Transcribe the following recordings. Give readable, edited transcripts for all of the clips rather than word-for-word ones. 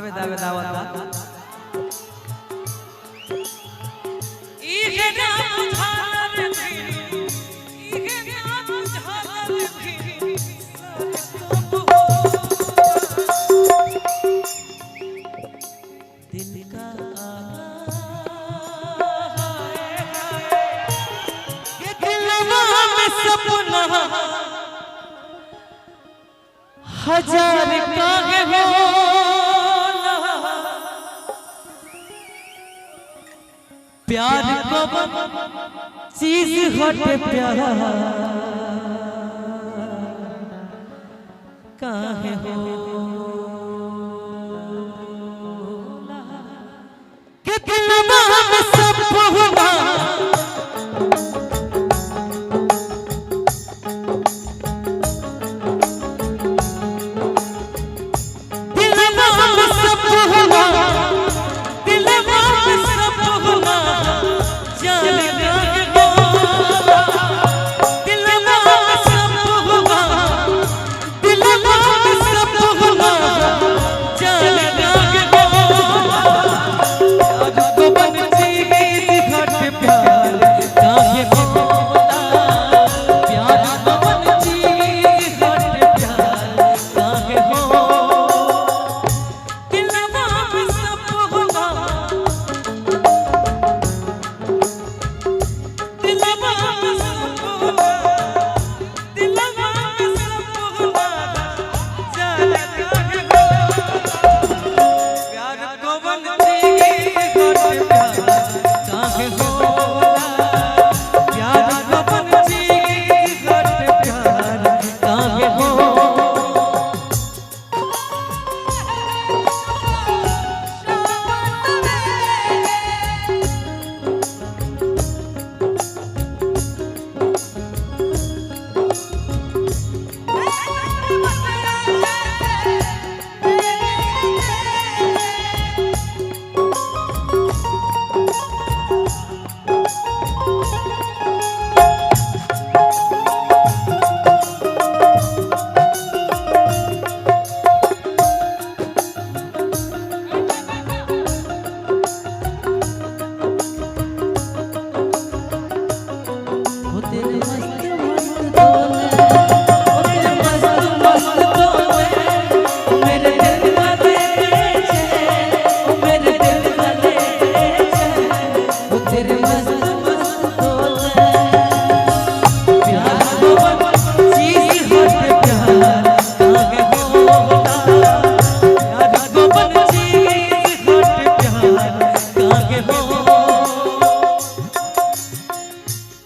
आवे दावे दावत इहे ना झालर फिरी इहे ना झालर फिरी दिल का ये दिलवा में सपना हजार काहे होला प्यार को चीज हट प्यार काहे हो कि दिलवा में सपना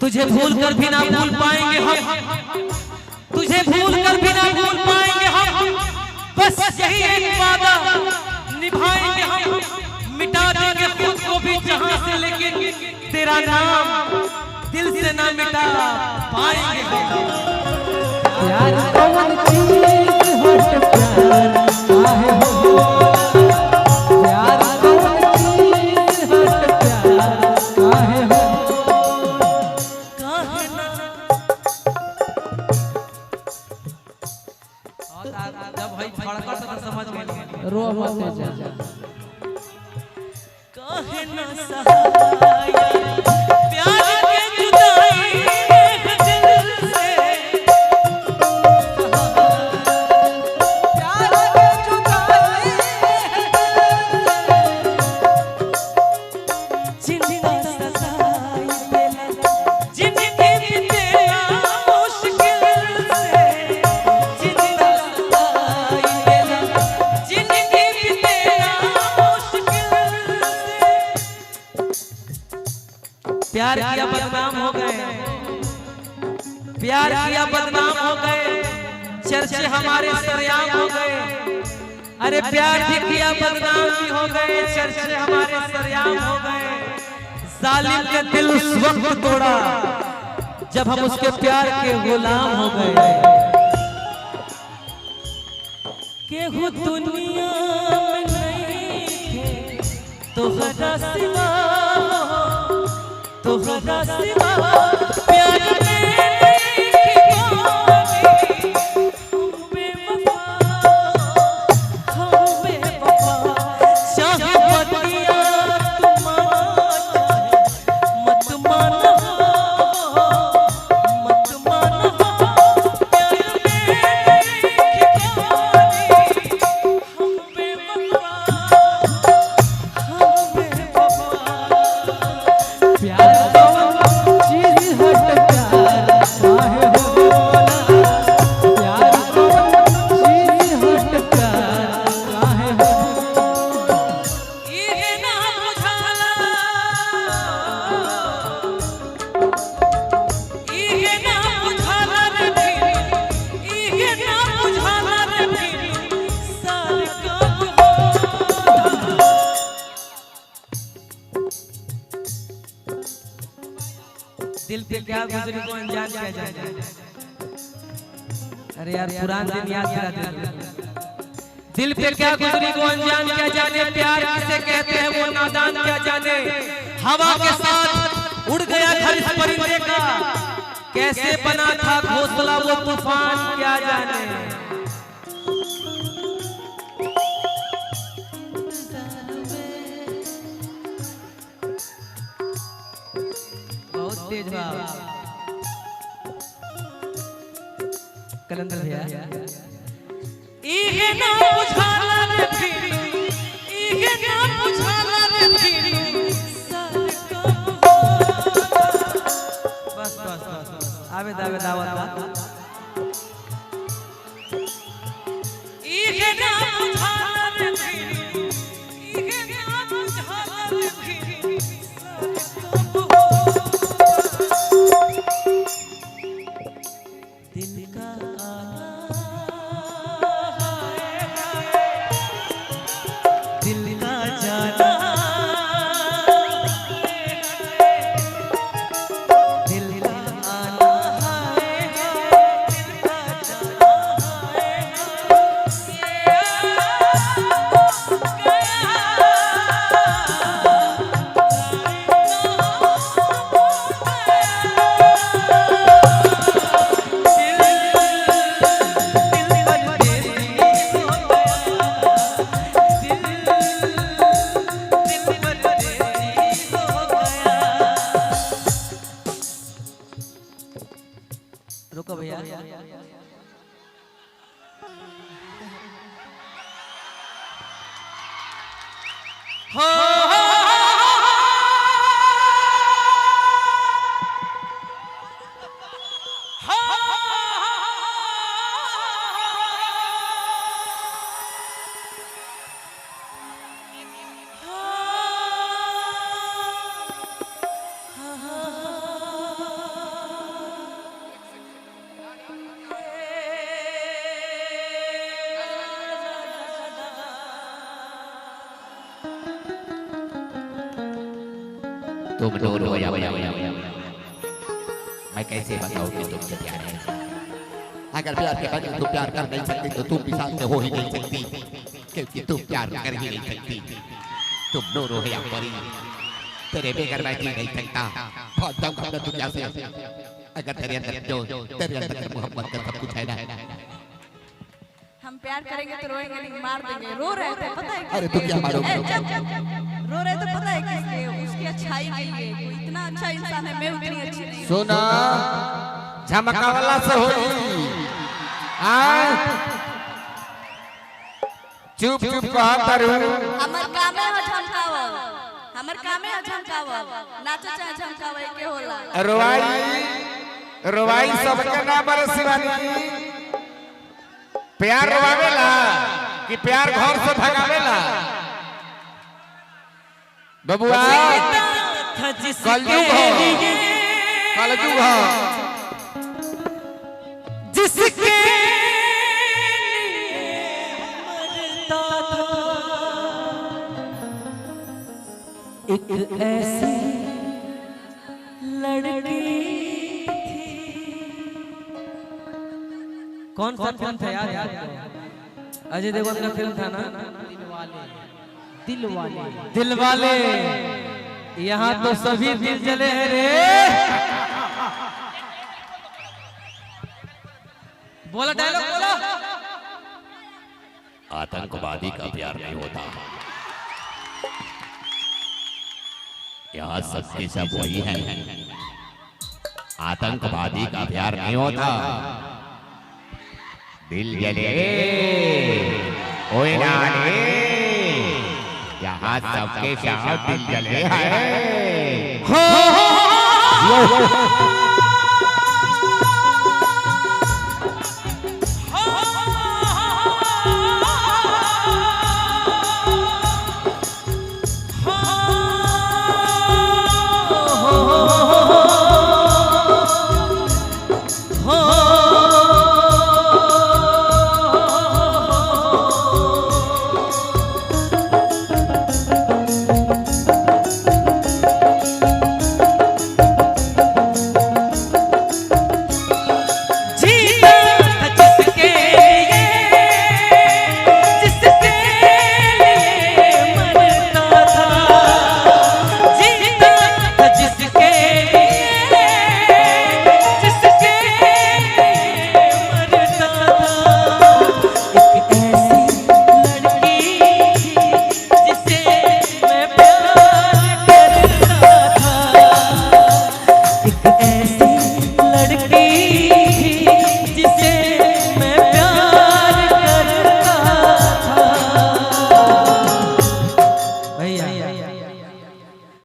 तुझे भूल कर भी ना भूल पाएंगे हम, तुझे भूल कर भी ना भूल पाएंगे हम, बस यही एक वादा निभाएंगे हम, मिटा देंगे खुद को भी जहां से, लेकिन तेरा नाम दिल से ना मिटा पाएंगे हम। प्यार कौन चीज हट प्यार काहे हो प्यार कौन चीज हट प्यार काहे हो जब भाई फड़का तो समझ गए रो मत जा काहे ना सहाया प्यार के जुदाई दिल से, प्यार के जुदाई जिंदा सताई देला जिंदगी बीतेला मुश्किल से, जिंदा सताई देला जिंदगी बीतेला मुश्किल से। प्यार किया बदनाम हो गए, प्यार किया बदनाम हो गए, चर्चे हमारे सरेआम हो गए। अरे प्यार भी किया बदनाम भी हो गए, चर्चे हमारे सरेआम हो गए। जालिम के दिल उस वक्त तोड़ा जब हम उसके प्यार के गुलाम हो गए। केहू दुनिया में नहीं थे तोहरा सिवा, तोहरा सिवा प्यार में नहीं थी कोई, हम बेवफा, हम बेवफा। पे क्या गुजरी को अनजान क्या जाने। अरे यार पुरान दिन याद करा दे। दिल पे क्या गुजरी को अनजान क्या जाने, प्यार किसे कहते हैं वो नादान क्या जाने। हवा के साथ उड़ गया घर इस परिंदे का, कैसे बना था घोंसला वो तूफान क्या जाने। बहुत तेज भाव कलंदर भैया। इहे ना बुझाला रे फिरू, इहे ना बुझाला रे फिरू, बस बस बस आवे दावे दावत इहे ना बुझाला रे फिरू, इहे ना बुझाला रे फिरू, दिल का दिल का जाना, दिल का आना है, दिल का जाना रुको भैया। हो तुम दूर हो या मैं कैसे बताऊं कि तुमसे प्यार है। अगर प्यार के बगैर तुम प्यार कर नहीं सकती तो तुम मिसाल से हो ही नहीं सकती, क्योंकि तुम प्यार कर ही नहीं सकती। तुम दूर हो या परी, तेरे बगैर मैं जी नहीं सकता। बहुत जाऊं अपने दुनिया से, अगर तेरे अंदर मोहब्बत का सब कुछ है ना। हम प्यार करेंगे तो रोएंगे नहीं, मार देंगे। रो रहे थे पता है अरे तुम क्या मारोगे? रो रहे तो पता है किस लिए, उसकी अच्छाई के लिए। कोई इतना अच्छा इंसान है, मैं उतनी अच्छी नहीं। सुना झमकावला से होई चुप चुप कहा करू। हमर काम है झमकावा, हमर काम है झमकावा, नाचे चाहे झमकावा के होला। रोवाई रोवाई सबके ना बरसिवानी। प्यार रोवावेला कि प्यार घर से भगावेला? बबुआ कलयुग हो, कलयुग हो। जिसके मरता था एक ऐसी लड़की थी। कौन सा फिल्म था यार? अजय देवगन का फिल्म था ना, दिल वाले दिल वाले। यहाँ तो सभी दिल जले हैं रे। बोला डायलॉग बोला। आतंकवादी का प्यार नहीं होता, यहाँ सबके सब वही है। आतंकवादी का प्यार नहीं होता, दिल जले ओए नानी, यहाँ सबके साथ दिल जले हैं।